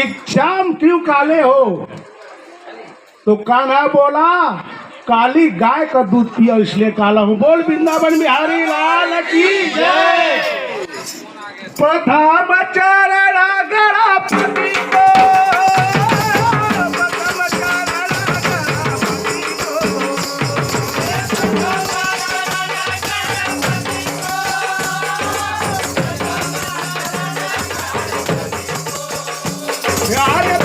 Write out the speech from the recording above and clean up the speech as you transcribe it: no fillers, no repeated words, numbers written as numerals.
श्याम क्यों काले हो? तो कान्हा बोला काली गाय का दूध पिया इसलिए काला हूं। बोल वृंदावन बिहारी लाल की जय। प्रथम चरण गणपति को, प्रथम चरण गणपति को, यार